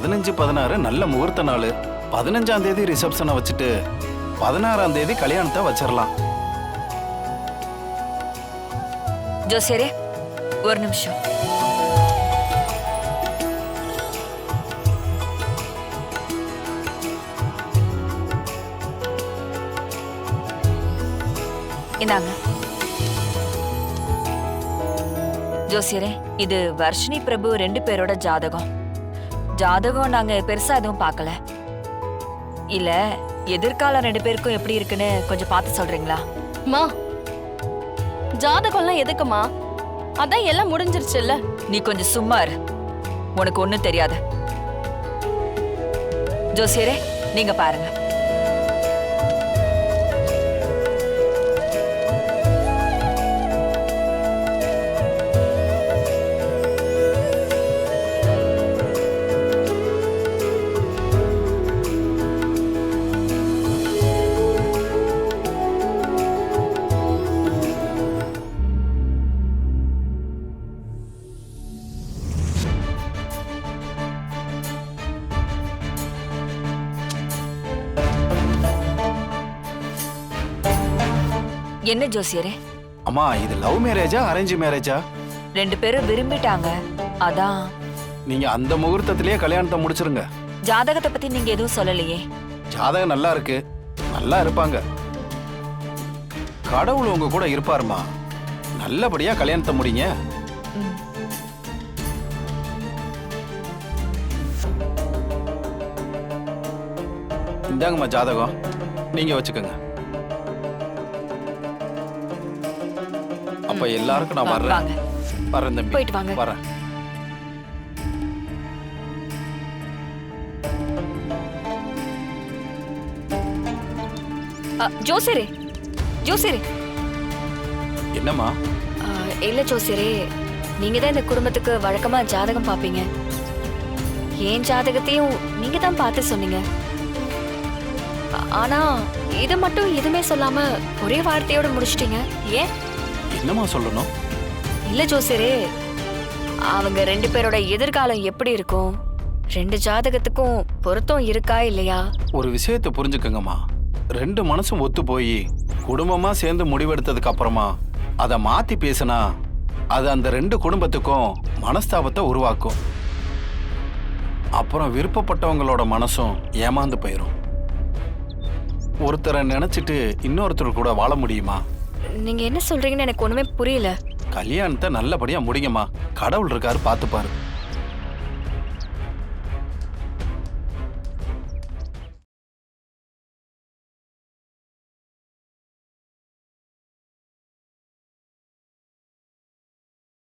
15, 16 நல்ல முகூர்த்த நாள். 15ஆம் தேதி ரிசப்ஷனை வச்சுட்டு 16ஆம் தேதி கல்யாணத்தை வச்சிடலாம். ஜோசியரே, ஒரு நிமிஷம். இந்தாங்க. ஜோசியரே, இது வர்ஷினி பிரபு 2 பேரோட ஜாதகம். நாங்க பெருசா எதுவும் பார்க்கல. இல்ல எதிர்காலம் 2 பேருக்கும் எப்படி இருக்குன்னு கொஞ்சம் பார்த்து சொல்றீங்களா? மா, ஜாதகம்லாம் எதுக்குமா? அதான் எல்லாம் முடிஞ்சிருச்சுல்ல. நீ கொஞ்சம் சும்மா இரு. உனக்கு ஒண்ணும் தெரியாது. ஜோசியரே, நீங்க பாருங்க. என்ன ஜோசியரே? அம்மா, இது லவ் மேரேஜா அரேஞ்ச் மேரேஜா? 2 பேரும் விரும்பிட்டாங்க. அதான். நீங்க அந்த முகூர்த்தத்திலேயே கல்யாணத்தை முடிச்சிருங்க. ஜாதகத்தை பத்தி நீங்க எதுவும் சொல்லலையே. ஜாதகம் நல்லா இருக்கு, நல்லா இருப்பாங்க. கடவுள் உங்க கூட இருப்பாருமா. நல்லபடியா கல்யாணத்தை முடிங்க. இந்தாங்கம்மா ஜாதகம், நீங்க வச்சுக்கோங்க. அப்ப எல்லாருக்கும் நான் வர்றேன். வரேன் தம்பி, போயிட்டு வாங்க. வரேன். ஜோசியரே, என்னம்மா? இல்ல ஜோசியரே, நீங்க தான் இந்த குடும்பத்துக்கு வழக்கமா ஜாதகம் பாப்பீங்க. ஏன் ஜாதகத்தையும் நீங்க தான் பார்த்து சொன்னீங்க. ஆனா இத மட்டும் எதுவுமே சொல்லாம ஒரே வார்த்தையோட முடிச்சிட்டீங்க. ஏன்? என்னம்மா சொல்லணும்? இல்ல ஜோசியரே, அவங்க 2 பேரோட எதிர்காலம் எப்படி இருக்கும்? 2 ஜாதகத்துக்கும் பொருத்தம் இருக்கா இல்லையா? ஒரு விஷயத்தை புரிஞ்சுக்கங்கம்மா. 2 மனசும் ஒத்து போய் குடும்பமா சேர்ந்து முடிவெடுத்ததுக்கு அப்புறமா அதை மாத்தி பேசினா அது அந்த 2 குடும்பத்துக்கும் மனஸ்தாபத்தை உருவாக்கும். அப்புறம் விருப்பப்பட்டவங்களோட மனசும் ஏமாந்து போயிடும். ஒருத்தரை நினைச்சிட்டு இன்னொருத்தர் கூட வாழ முடியுமா? நீங்க என்ன சொல்றீங்கன்னு எனக்கு ஒண்ணுமே புரியல. கல்யாணத்தை நல்லபடியா முடிங்கம்மா. கடவுள் இருக்காரு, பார்த்துப்பாரு.